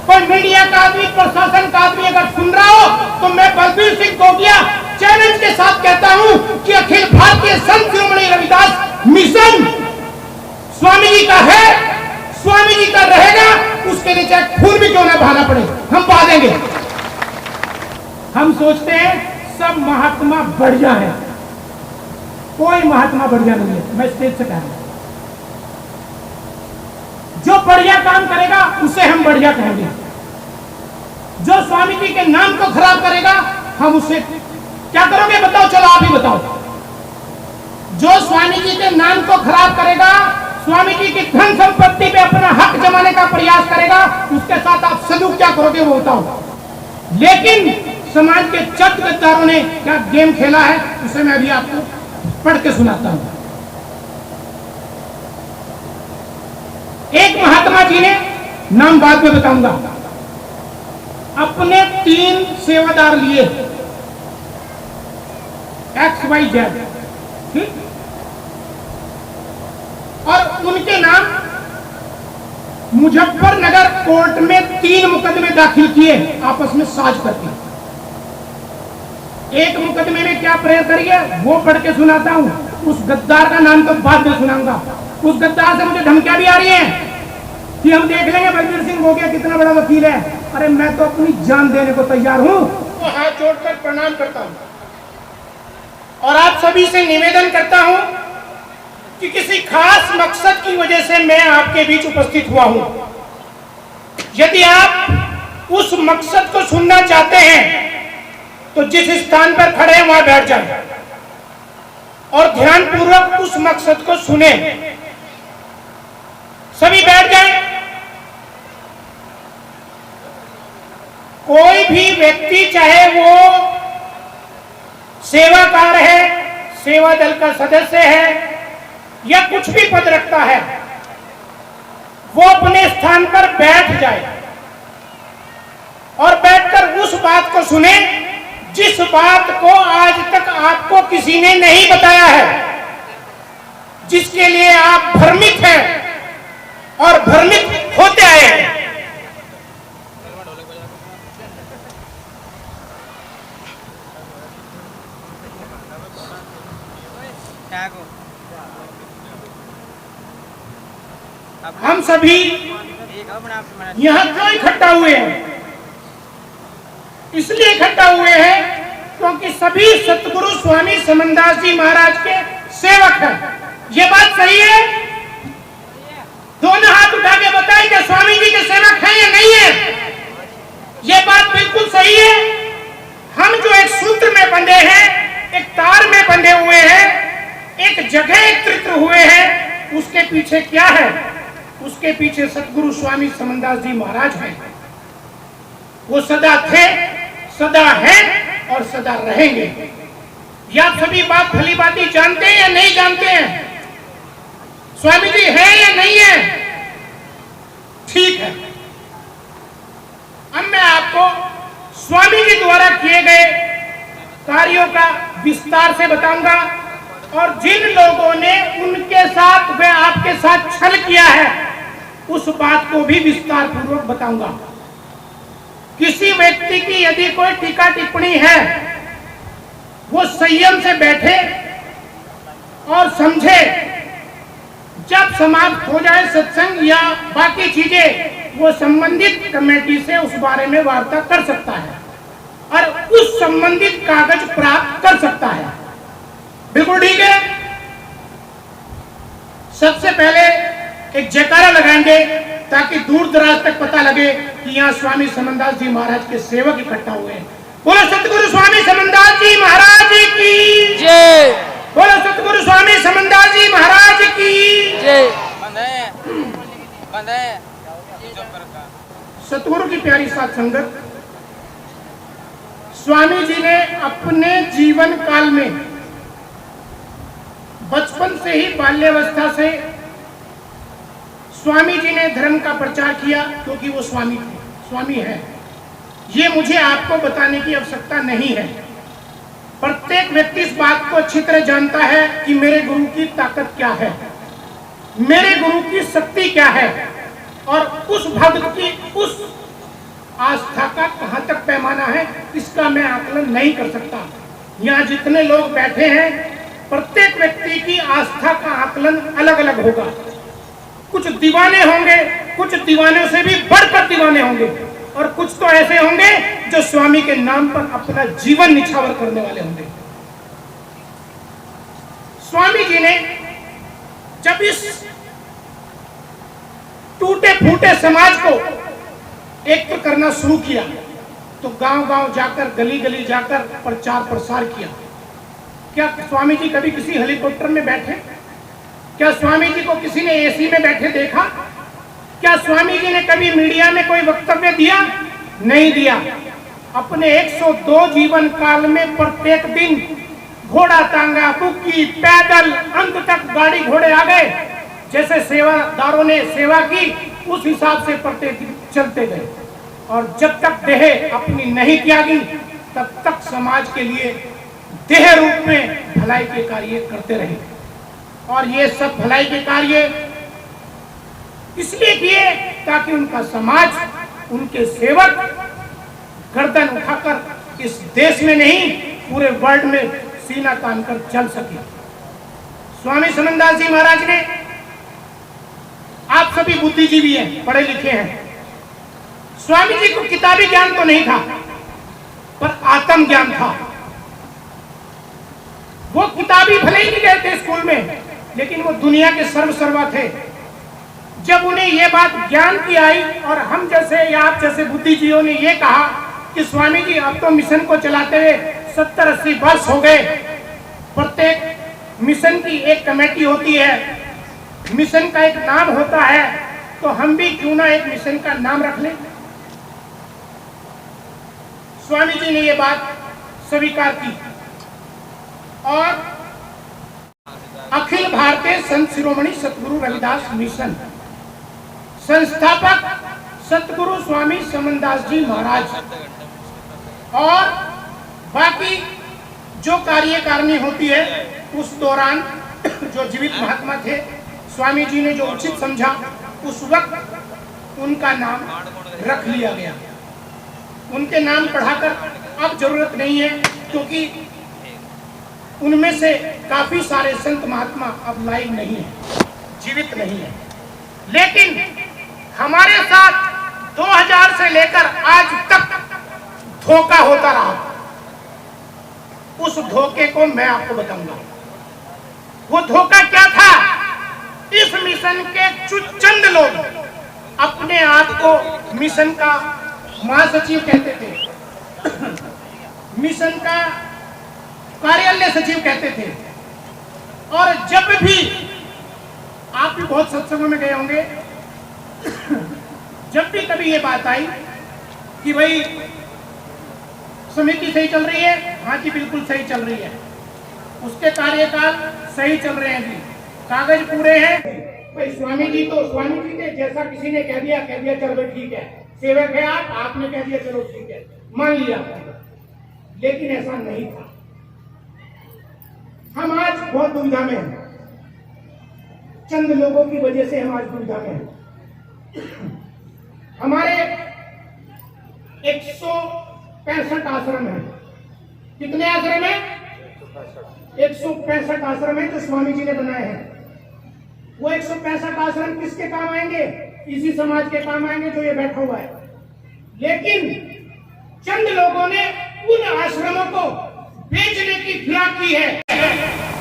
कोई मीडिया का आदमी, प्रशासन का आदमी अगर सुन रहा हो तो मैं बलबीर सिंह गोगिया चैलेंज के साथ कहता हूं कि अखिल भारतीय संत शिरोमणि रविदास मिशन स्वामी जी का है, स्वामी जी का रहेगा, उसके लिए चाहे खून भी क्यों ना बहाना पड़े, हम बहा देंगे। हम सोचते हैं सब महात्मा बढ़िया है, कोई महात्मा बढ़िया नहीं है। मैं स्टेज से कह रहा हूं, जो बढ़िया काम करेगा उसे हम बढ़िया कहेंगे, जो स्वामी जी के नाम को खराब करेगा हम उसे क्या करोगे बताओ? चलो आप ही बताओ। जो स्वामी जी के नाम को खराब करेगा, स्वामी जी की धन संपत्ति पे अपना हक जमाने का प्रयास करेगा, उसके साथ आप सलूक क्या करोगे वो बताओ। लेकिन समाज के चट गद्दारों ने क्या गेम खेला है, उसे मैं अभी आपको पढ़ के सुनाता हूं। एक महात्मा जी ने, नाम बाद में बताऊंगा, अपने 3 सेवादार लिए, XYZ, ठीक, और उनके नाम मुजफ्फरनगर कोर्ट में 3 मुकदमे दाखिल किए आपस में साझ करके। एक मुकदमे में क्या प्रेयर करिए वो पढ़ के सुनाता हूं, उस गद्दार का नाम तो बाद में सुनाऊंगा। उस गद्दार से मुझे धमकियां भी आ रही हैं कि हम देख लेंगे बलबीर सिंह गोगिया कितना बड़ा वकील है। अरे मैं तो अपनी जान देने को तैयार हूं। तो हाथ जोड़कर प्रणाम करता हूं और आप सभी से निवेदन करता हूं कि किसी खास मकसद की वजह से मैं आपके बीच उपस्थित हुआ हूं। यदि आप उस मकसद को सुनना चाहते हैं तो जिस स्थान पर खड़े हैं वहां बैठ जाएं और ध्यानपूर्वक उस मकसद को सुने। सभी बैठ जाएं। कोई भी व्यक्ति, चाहे वो सेवाकार है, सेवा दल का सदस्य है या कुछ भी पद रखता है, वो अपने स्थान पर बैठ जाए और बैठकर उस बात को सुने जिस बात को आज तक आपको किसी ने नहीं बताया है, जिसके लिए आप भ्रमित हैं और भ्रमित होते आए हैं। हम सभी यहां क्यों इकट्ठा हुए हैं? इसलिए इकट्ठा हुए हैं क्योंकि सभी सतगुरु स्वामी समनदास जी महाराज के सेवक हैं। ये बात सही है? दोनों हाथ उठा के बताएं कि स्वामी जी के सेवक हैं या नहीं है? ये बात बिल्कुल सही है। हम जो एक सूत्र में बंधे हैं, एक तार में बंधे हुए हैं, एक जगह एकत्रित हुए हैं, उसके पीछे क्या है? उसके पीछे सतगुरु स्वामी समनदास जी महाराज हैं। वो सदा थे, सदा हैं और सदा रहेंगे। ये आप सभी बात भली बात जानते हैं या नहीं जानते हैं? स्वामी जी है या नहीं है? ठीक है। अब मैं आपको स्वामी जी द्वारा किए गए कार्यों का विस्तार से बताऊंगा और जिन लोगों ने उनके साथ व आपके साथ छल किया है उस बात को भी विस्तार पूर्वक बताऊंगा। किसी व्यक्ति की यदि कोई टीका टिप्पणी है, वो संयम से बैठे और समझे। जब समाप्त हो जाए सत्संग या बाकी चीजें, वो संबंधित कमेटी से उस बारे में वार्ता कर सकता है और उस संबंधित कागज प्राप्त कर सकता है। बिल्कुल ठीक है। सबसे पहले एक जयकारा लगाएंगे ताकि दूर दराज तक पता लगे कि यहाँ स्वामी समनदास जी महाराज के सेवक इकट्ठा हुए हैं। बोलो सतगुरु स्वामी समनदास जी महाराज की जय। बोलो सतगुरु स्वामी समनदास जी महाराज की जय। सतगुरु की प्यारी साथ संगत, स्वामी जी ने अपने जीवन काल में बचपन से ही, बाल्यावस्था से स्वामी जी ने धर्म का प्रचार किया क्योंकि वो स्वामी थे, स्वामी है। ये मुझे आपको बताने की आवश्यकता नहीं है। प्रत्येक व्यक्ति इस बात को अच्छी तरह जानता है कि मेरे गुरु की ताकत क्या है, मेरे गुरु की शक्ति क्या है और उस भक्त की, उस आस्था का कहां तक पैमाना है इसका मैं आकलन नहीं कर सकता। यहाँ जितने लोग बैठे हैं प्रत्येक व्यक्ति की आस्था का आकलन अलग अलग होगा। कुछ दीवाने होंगे, कुछ दीवानों से भी बढ़कर दीवाने होंगे, और कुछ तो ऐसे होंगे जो स्वामी के नाम पर अपना जीवन निछावर करने वाले होंगे। स्वामी जी ने जब इस टूटे फूटे समाज को एक करना शुरू किया तो गांव-गांव जाकर, गली गली जाकर प्रचार प्रसार किया। क्या स्वामी जी कभी किसी हेलीकॉप्टर में बैठे? क्या स्वामी जी को किसी ने एसी में बैठे देखा? क्या स्वामी जी ने कभी मीडिया में कोई वक्तव्य दिया? नहीं दिया। अपने 102 जीवन काल में प्रत्येक दिन घोड़ा टांगा, बुक्की, पैदल, अंत तक गाड़ी घोड़े आ गए। जैसे सेवादारों ने सेवा की उस हिसाब से प्रत्येक दिन चलते गए, और जब तक देह अपनी नहीं त्यागी तब तक समाज के लिए देह रूप में भलाई के कार्य करते रहे। और ये सब भलाई के कार्य इसलिए किए ताकि उनका समाज, उनके सेवक गर्दन उठाकर इस देश में नहीं पूरे वर्ल्ड में सीना तान कर चल सके। स्वामी समनदास जी महाराज ने, आप सभी बुद्धिजीवी हैं, पढ़े लिखे हैं, स्वामी जी को किताबी ज्ञान तो नहीं था पर आत्म ज्ञान था। वो किताबी भले ही नहीं गए थे स्कूल में, लेकिन वो दुनिया के सर्वसर्वा थे। जब उन्हें ये बात ज्ञान की आई और हम जैसे या आप जैसे बुद्धिजीवियों ने ये कहा कि स्वामी जी अब तो मिशन को चलाते हुए 70-80 वर्ष हो गए, प्रत्येक मिशन की एक कमेटी होती है, मिशन का एक नाम होता है, तो हम भी क्यों ना एक मिशन का नाम रख लें। स्वामी जी ने ये बात स्वीकार की और अखिल भारतीय संत शिरोमणि सतगुरु रविदास मिशन संस्थापक सतगुरु स्वामी समनदास जी महाराज और बाकी जो कार्यकारिणी होती है उस दौरान जो जीवित महात्मा थे, स्वामी जी ने जो उचित समझा उस वक्त उनका नाम रख लिया गया। उनके नाम पढ़ाकर अब जरूरत नहीं है, क्योंकि उनमें से काफी सारे संत महात्मा अब लाइव नहीं है, जीवित नहीं है। लेकिन हमारे साथ 2000 से लेकर आज तक धोखा होता रहा। उस धोखे को मैं आपको बताऊंगा। वो धोखा क्या था? इस मिशन के चंद लोग अपने आप को मिशन का महासचिव कहते थे, मिशन का कार्यालय सचिव कहते थे। और जब भी आप भी बहुत सत्संगों में गए होंगे, जब भी कभी ये बात आई कि भाई समिति सही चल रही है, हाँ जी बिल्कुल सही चल रही है, उसके कार्यकाल सही चल रहे हैं जी, कागज पूरे हैं, भाई स्वामी जी ने जैसा किसी ने कह दिया चलो ठीक है, सेवक है आप, आपने कह दिया चलो ठीक है, मान लिया। लेकिन ऐसा नहीं था। हम आज बहुत दुविधा में हैं, चंद लोगों की वजह से हम आज दुविधा में हैं। हमारे 165 आश्रम है। कितने आश्रम है? 165 आश्रम है जो स्वामी जी ने बनाए हैं। वो 165 आश्रम किसके काम आएंगे? इसी समाज के काम आएंगे जो ये बैठा हुआ है। लेकिन चंद लोगों ने उन आश्रमों को बेचने की फिराक की है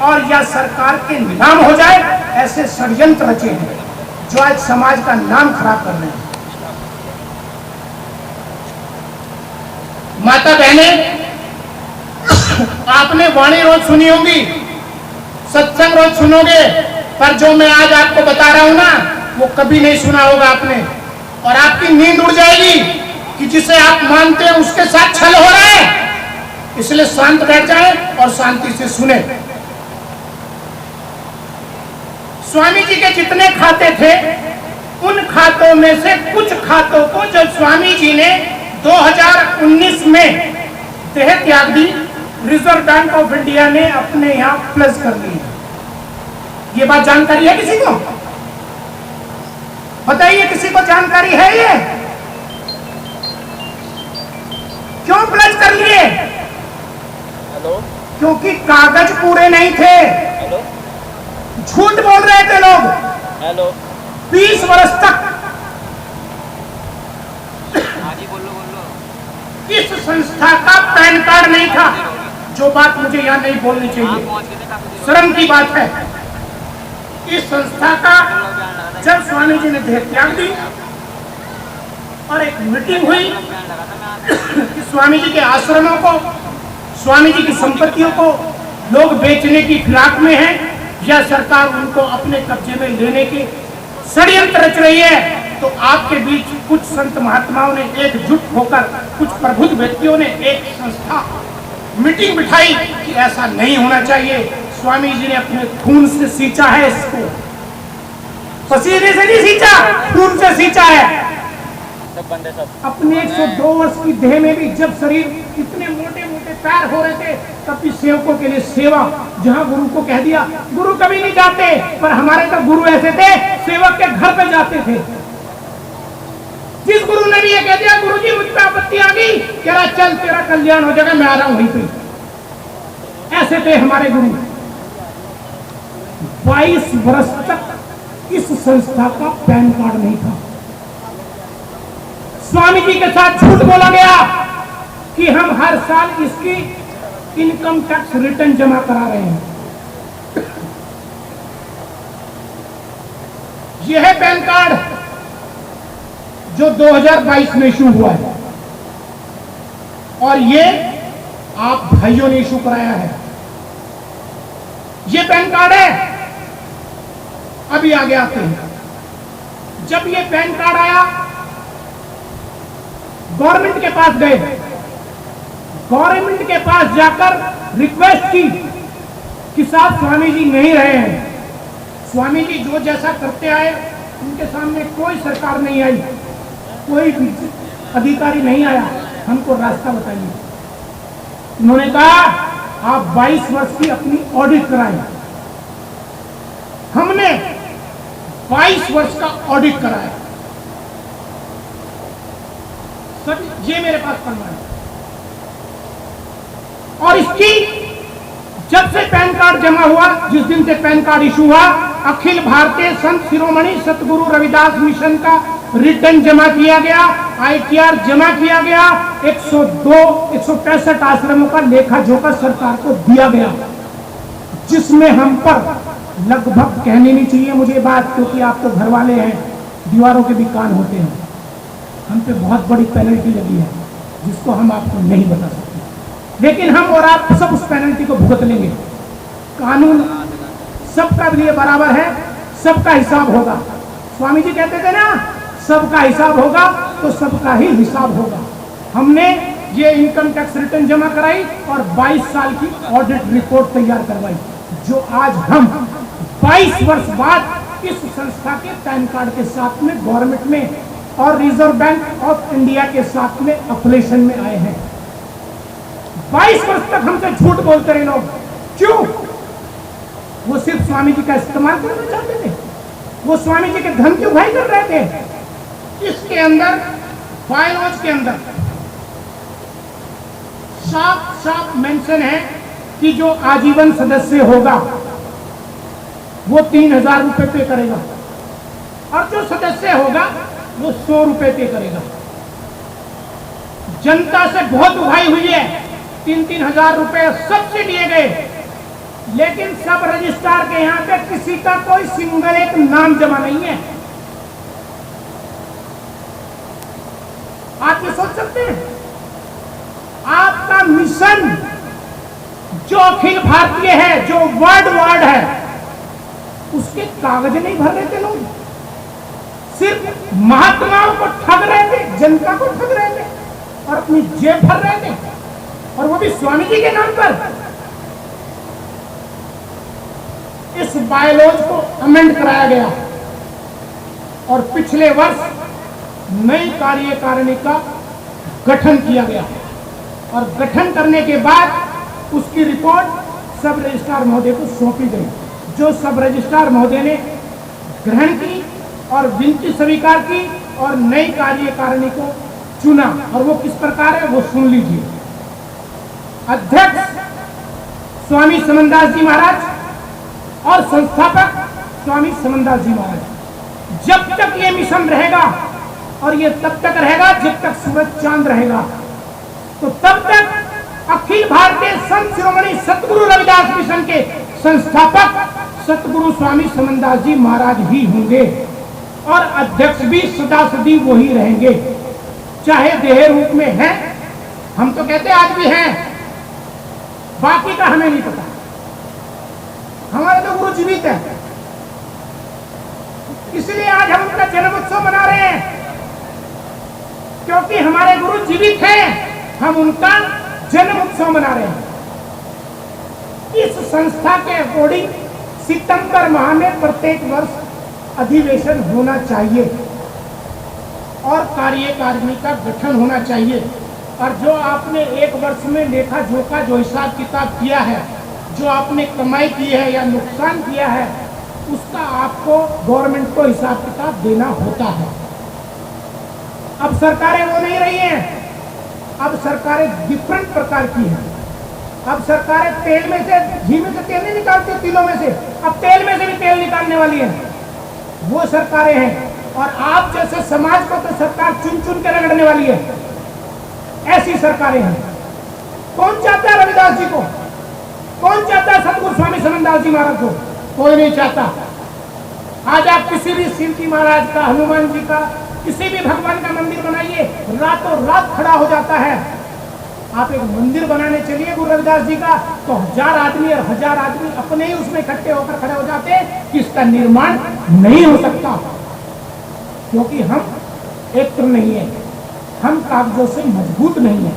और या सरकार के नाम हो जाए ऐसे षड्यंत्र रचे हैं जो आज समाज का नाम खराब कर रहे हैं। माता बहने, आपने वाणी रोज सुनी होगी, सत्संग रोज सुनोगे, पर जो मैं आज आपको बता रहा हूं ना वो कभी नहीं सुना होगा आपने, और आपकी नींद उड़ जाएगी कि जिसे आप मानते हैं उसके साथ छल हो रहा है। इसलिए शांत बैठ जाए और शांति से सुने। स्वामी जी के जितने खाते थे उन खातों में से कुछ खातों को जब स्वामी जी ने 2019 में देह त्याग दी, रिजर्व बैंक ऑफ इंडिया ने अपने यहां प्लस कर ली। ये बात जानकारी है किसी को? बताइए, किसी को जानकारी है? ये हुए नहीं थे, झूठ बोल रहे थे लोग। 20 वर्ष तक इस संस्था का पैन कार्ड नहीं था। जो बात मुझे यहाँ नहीं बोलनी चाहिए, शर्म की बात है। इस संस्था का जब स्वामी जी ने देह त्याग दी और एक मीटिंग हुई कि स्वामी जी के आश्रमों को, स्वामी जी की संपत्तियों को लोग बेचने की फिराक में हैं या सरकार उनको अपने कब्जे में लेने की षड्यंत्र रच रही है, तो आपके बीच कुछ संत महात्माओं ने एकजुट होकर, कुछ प्रबुद्ध व्यक्तियों ने एक संस्था मीटिंग बिठाई कि ऐसा नहीं होना चाहिए। स्वामी जी ने अपने खून से सींचा है इसको, पसीने से नहीं सींचा, खून से सींचा है। अपने 102 वर्ष की देह में भी जब शरीर इतने मोटे मोटे पैर हो रहे थे, तब भी सेवकों के लिए सेवा। जहां गुरु को कह दिया, गुरु कभी नहीं जाते, पर हमारे तो गुरु ऐसे थे, सेवक के घर पे जाते थे। जिस गुरु ने भी ये कह दिया, गुरु जी मुझ पे आपत्ति आ गई, कह रहा चल तेरा कल्याण हो जाएगा, मैं आ रहा हूं वहीं पे। ऐसे थे हमारे गुरु। 22 वर्ष तक इस संस्था का पैन कार्ड नहीं था। स्वामी जी के साथ झूठ बोला गया कि हम हर साल इसकी इनकम टैक्स रिटर्न जमा करा रहे हैं। यह है पैन कार्ड जो 2022 में इशू हुआ है, और ये आप भाइयों ने इशू कराया है। ये पैन कार्ड है। अभी आगे आते हैं। जब ये पैन कार्ड आया, गवर्नमेंट के पास गए, गवर्नमेंट के पास जाकर रिक्वेस्ट की कि साहब स्वामी जी नहीं रहे हैं। स्वामी जी जो जैसा करते आए, उनके सामने कोई सरकार नहीं आई, कोई अधिकारी नहीं आया, हमको रास्ता बताइए। उन्होंने कहा आप 22 वर्ष की अपनी ऑडिट कराएं। हमने 22 वर्ष का ऑडिट कराया। सब ये मेरे पास प्रमाण है। और इसकी जब से पैन कार्ड जमा हुआ, जिस दिन से पैन कार्ड इशू हुआ, अखिल भारतीय संत शिरोमणि सतगुरु रविदास मिशन का रिटर्न जमा किया गया, ITR जमा किया गया, 165 आश्रमों का लेखा जोखा सरकार को दिया गया, जिसमें हम पर लगभग कहनी नहीं चाहिए मुझे बात, क्योंकि आप तो घर वाले हैं, दीवारों के भी कान होते हैं। हम पे बहुत बड़ी पेनल्टी लगी है, जिसको हम आपको नहीं बता सकते, लेकिन हम और आप सब उस पेनल्टी को भुगत लेंगे। कानून सबका लिए बराबर है, सबका हिसाब होगा। स्वामी जी कहते थे ना, सबका हिसाब होगा तो सबका ही हिसाब होगा। हमने ये इनकम टैक्स रिटर्न जमा कराई और 22 साल की ऑडिट रिपोर्ट तैयार करवाई, जो आज हम 22 वर्ष बाद इस संस्था के पैन कार्ड के साथ में गवर्नमेंट में और रिजर्व बैंक ऑफ इंडिया के साथ में ऑपरेशन में आए हैं। 22 वर्ष तक हमसे झूठ बोलते रहे लोग। क्यों? वो सिर्फ स्वामी जी का इस्तेमाल करना चाहते थे, वो स्वामी जी के धन की उगाई कर रहे थे। इसके अंदर बायलॉज के अंदर साफ साफ मेंशन है कि जो आजीवन सदस्य होगा वो 3000 रुपए पे करेगा, और जो सदस्य होगा वो 100 रुपए पे करेगा। जनता से बहुत उगाई हुई है, 3-3 हजार रुपए सबसे दिए गए, लेकिन सब रजिस्ट्रार के यहां पे किसी का कोई सिंगल एक नाम जमा नहीं है। आप ये सोच सकते हैं, आपका मिशन जो अखिल भारतीय है, जो वर्ल्ड है, उसके कागज नहीं भर रहे थे लोग, सिर्फ महात्माओं को ठग रहे थे, जनता को ठग रहे थे और अपनी जेब भर रहे थे, और वो भी स्वामी जी के नाम पर। इस बायलॉज को अमेंड कराया गया और पिछले वर्ष नई कार्यकारिणी का गठन किया गया, और गठन करने के बाद उसकी रिपोर्ट सब रजिस्ट्रार महोदय को सौंपी गई, जो सब रजिस्ट्रार महोदय ने ग्रहण की और विनती स्वीकार की और नई कार्यकारिणी को चुना। और वो किस प्रकार है वो सुन लीजिए। अध्यक्ष स्वामी समनदास जी महाराज और संस्थापक स्वामी समनदास जी महाराज। जब तक ये मिशन रहेगा और ये तब तक रहेगा जब तक सूरज चांद रहेगा, तो तब तक अखिल भारतीय संत शिरोमणि सतगुरु रविदास मिशन के संस्थापक सतगुरु स्वामी समनदास जी महाराज ही होंगे और अध्यक्ष भी सदा सदी वही रहेंगे, चाहे देह रूप में है। हम तो कहते आज भी हैं, बाकी का हमें नहीं पता। हमारे तो गुरु जीवित है, इसलिए आज हम उनका जन्म उत्सव मना रहे हैं, क्योंकि हमारे गुरु जीवित हैं। हम उनका जन्म उत्सव मना रहे हैं। इस संस्था के अकॉर्डिंग सितंबर माह में प्रत्येक वर्ष अधिवेशन होना चाहिए और कार्यकारिणी का गठन होना चाहिए। और जो आपने एक वर्ष में लेखा जोखा जो हिसाब किताब किया है, जो आपने कमाई की है या नुकसान किया है, उसका आपको गवर्नमेंट को हिसाब किताब देना होता है। अब सरकारें वो नहीं रही हैं, अब सरकारें डिफरेंट प्रकार की हैं। अब सरकारें तेल में से, घी में से तेल नहीं निकालती, तिलों में से, अब तेल में से भी तेल निकालने वाली है। वो सरकारें हैं। और आप जैसे समाज को तो सरकार चुन चुन के रगड़ने वाली है, ऐसी सरकारें हैं। कौन चाहता है रविदास जी को? कौन चाहता है सतगुरु स्वामी समनदास जी महाराज को? कोई नहीं चाहता। आज आप किसी भी शिव जी महाराज का, हनुमान जी का, किसी भी भगवान का मंदिर बनाइए, रातों रात खड़ा हो जाता है। आप एक मंदिर बनाने चलिए गुरु रविदास जी का, तो 1000 आदमी और 1000 आदमी अपने ही उसमें इकट्ठे होकर खड़े हो जाते हैं कि इसका निर्माण नहीं हो सकता, क्योंकि हम एक नहीं है, हम कागजों से मजबूत नहीं है।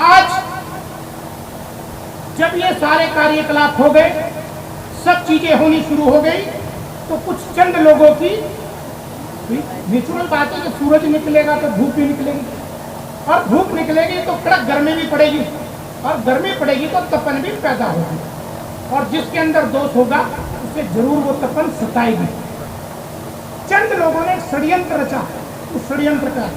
आज जब ये सारे कार्यकलाप हो गए, सब चीजें होनी शुरू हो गई, तो कुछ चंद लोगों की नेचुरल बात है कि सूरज निकलेगा तो धूप भी निकलेगी, और धूप निकलेगी तो कड़क गर्मी भी पड़ेगी, और गर्मी पड़ेगी तो तपन भी पैदा होगी, और जिसके अंदर दोष होगा उसे जरूर वो तपन सताएगी। चंद लोगों ने षड्यंत्र रचा, उस षड्यंत्र का